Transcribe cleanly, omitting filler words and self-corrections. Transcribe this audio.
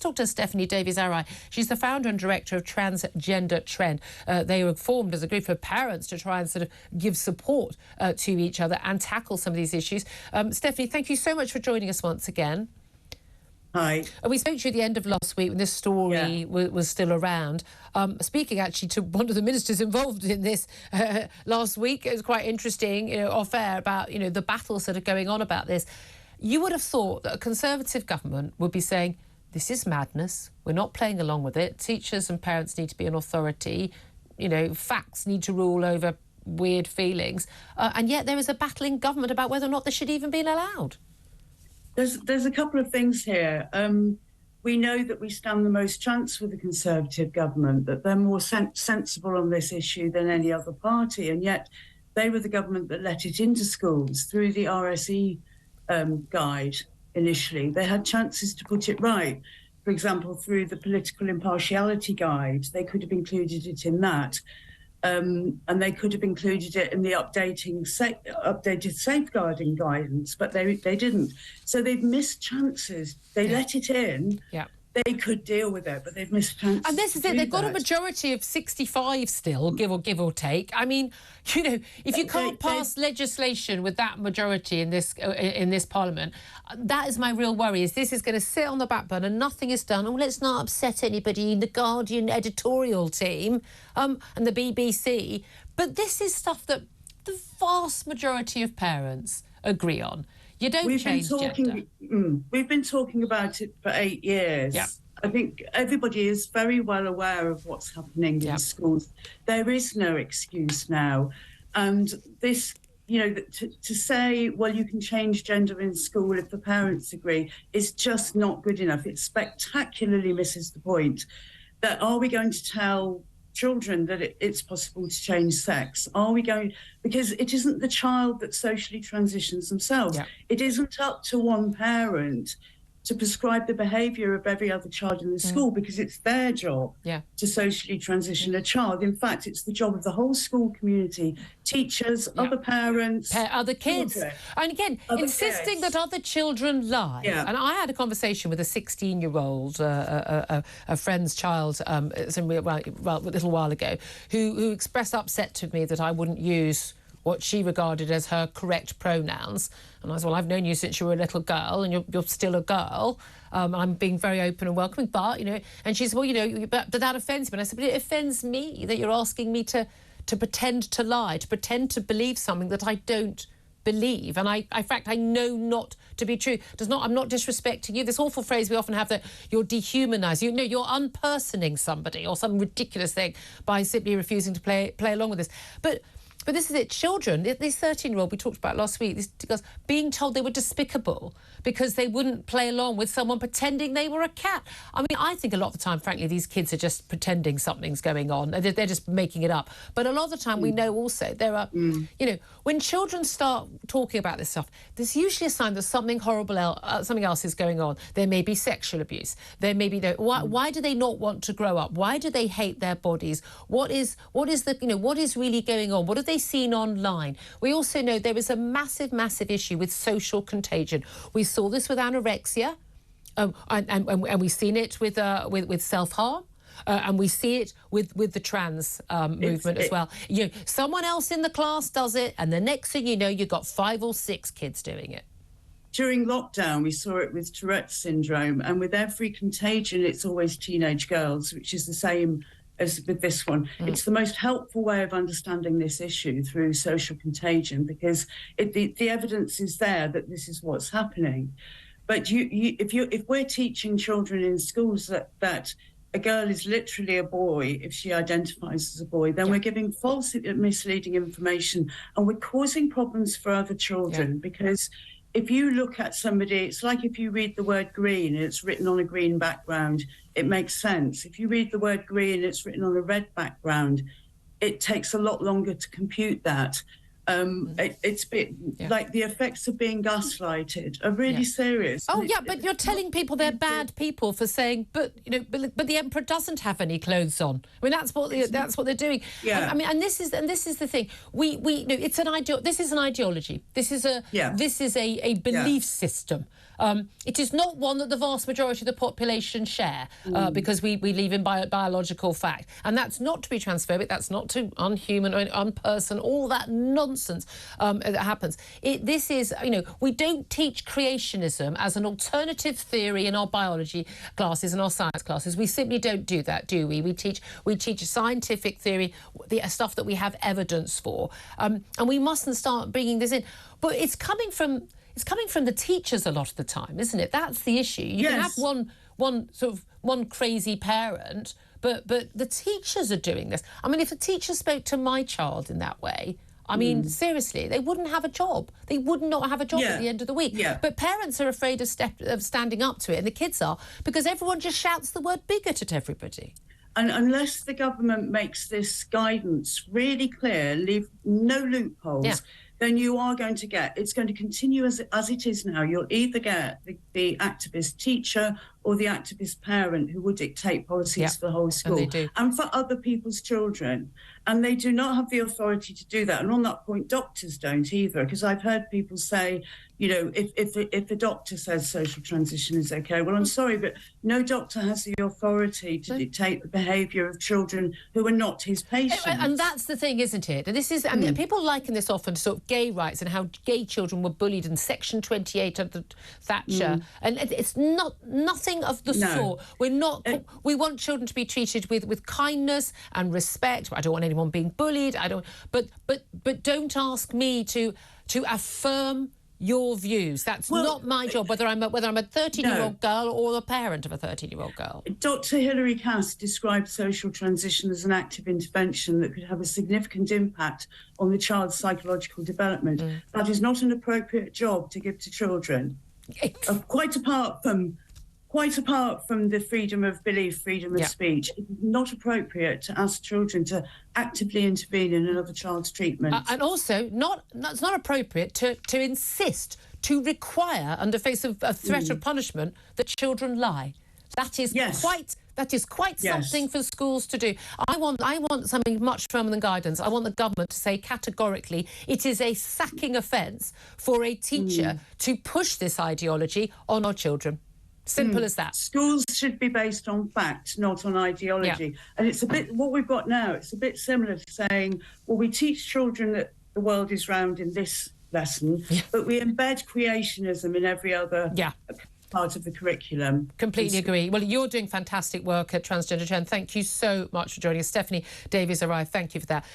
talk to Stephanie Davies-Aria. She's the founder and director of Transgender Trend. They were formed as a group of parents to try and sort of give support to each other and tackle some of these issues. Stephanie, thank you so much for joining us once again. Hi. We spoke to you at the end of last week when this story was still around. Speaking actually to one of the ministers involved in this last week, it was quite interesting, off air about, the battles that are going on about this. You would have thought that a Conservative government would be saying, this is madness, we're not playing along with it, teachers and parents need to be an authority, facts need to rule over weird feelings, and yet there is a battle in government about whether or not this should even be allowed. There's a couple of things here. We know that we stand the most chance with the Conservative government, that they're more sensible on this issue than any other party, and yet they were the government that let it into schools through the RSE guide initially. They had chances to put it right. For example, through the political impartiality guide, they could have included it in that. And they could have included it in the updated safeguarding guidance, but they didn't. So they've missed chances. They let it in. Yeah. They could deal with it, but they've missed chances. And this is it. They've got a majority of 65 still, give or take. I mean, if you can't pass legislation with that majority in this Parliament, that is my real worry. Is this is going to sit on the back burner, nothing is done. Oh, let's not upset anybody in the Guardian editorial team and the BBC. But this is stuff that the vast majority of parents agree on. You don't change gender. We've been talking about it for 8 years. Yep. I think everybody is very well aware of what's happening in schools. There is no excuse now. And this, to say, well, you can change gender in school if the parents agree, is just not good enough. It spectacularly misses the point. That are we going to tell children that it's possible to change sex? Are we going, because it isn't the child that socially transitions themselves. Yeah. It isn't up to one parent to prescribe the behaviour of every other child in the school, because it's their job to socially transition a child. In fact, it's the job of the whole school community, teachers, other parents, other kids. Children. And again, insisting that other children lie. Yeah. And I had a conversation with a 16-year-old, a friend's child, a little while ago, who expressed upset to me that I wouldn't use what she regarded as her correct pronouns. And I said, well, I've known you since you were a little girl, and you're still a girl. I'm being very open and welcoming, but, and she said, well, but that offends me. And I said, but it offends me that you're asking me to pretend to lie, to pretend to believe something that I don't believe. And in fact, I know not to be true. I'm not disrespecting you. This awful phrase we often have that you're dehumanising. You're unpersoning somebody or some ridiculous thing by simply refusing to play along with this. But this is it. Children, this 13-year-old we talked about last week, these girls being told they were despicable because they wouldn't play along with someone pretending they were a cat. I mean, I think a lot of the time, frankly, these kids are just pretending something's going on. They're just making it up. But a lot of the time we know also there are, when children start talking about this stuff, there's usually a sign that something horrible, something else is going on. There may be sexual abuse. There may be, why do they not want to grow up? Why do they hate their bodies? What is really going on? What have they seen online? We also know there is a massive issue with social contagion. We saw this with anorexia, and we've seen it with self-harm. And we see it with the trans movement as well. Someone else in the class does it, and the next thing you know, you've got 5 or 6 kids doing it. During lockdown, we saw it with Tourette's syndrome, and with every contagion, it's always teenage girls, which is the same as with this one. It's the most helpful way of understanding this issue through social contagion, because the evidence is there that this is what's happening. But if we're teaching children in schools that a girl is literally a boy if she identifies as a boy, then we're giving false, misleading information, and we're causing problems for other children. Because if you look at somebody, it's like if you read the word green and it's written on a green background, it makes sense. If you read the word green and it's written on a red background, it takes a lot longer to compute that. It's a bit like the effects of being gaslighted are really serious. Oh yeah, but you're telling people they're bad people for saying, but the emperor doesn't have any clothes on. I mean, that's what they're doing. Yeah. I mean, and this is the thing. It's an This is an ideology. This is a belief system. It is not one that the vast majority of the population share because we live in biological fact. And that's not to be transphobic, that's not to unhuman or unperson, all that nonsense that happens. This is, we don't teach creationism as an alternative theory in our biology classes and our science classes. We simply don't do that, do we? We teach scientific theory, the stuff that we have evidence for. And we mustn't start bringing this in. But it's coming from the teachers a lot of the time, isn't it? That's the issue. You can have one crazy parent, but the teachers are doing this. I mean, if a teacher spoke to my child in that way, I mean, seriously, they wouldn't have a job. They would not have a job at the end of the week. Yeah. But parents are afraid of standing up to it, and the kids are, because everyone just shouts the word bigot at everybody. And unless the government makes this guidance really clear, leave no loopholes, then you are going to get, it's going to continue as it is now. You'll either get the activist teacher or the activist parent who will dictate policies for the whole school and for other people's children. And they do not have the authority to do that. And on that point, doctors don't either, because I've heard people say, if the doctor says social transition is okay, well, I'm sorry, but no doctor has the authority to dictate the behaviour of children who are not his patients. And that's the thing, isn't it? And this is, I mean, people liken this often to sort of gay rights and how gay children were bullied in Section 28 of the Thatcher. And it's nothing of the sort. We're not. We want children to be treated with kindness and respect. I don't want anyone being bullied. I don't. But don't ask me to affirm your views. That's not my job, whether I'm a 13-year-old girl or the parent of a 13-year-old girl. Dr. Hilary Cass described social transition as an active intervention that could have a significant impact on the child's psychological development. That is not an appropriate job to give to children. Quite apart from the freedom of belief, freedom of speech, it's not appropriate to ask children to actively intervene in another child's treatment. And also, it's not appropriate to insist, to require, under face of a threat of punishment, that children lie. That is quite something for schools to do. I want something much firmer than guidance. I want the government to say categorically it is a sacking offence for a teacher to push this ideology on our children. Simple as that. Schools should be based on fact, not on ideology. And it's a bit, what we've got now, it's a bit similar to saying, well, we teach children that the world is round in this lesson, but we embed creationism in every other part of the curriculum. Completely agree. Well, you're doing fantastic work at Transgender. Thank you so much for joining us. Stephanie Davies-Aria, thank you for that.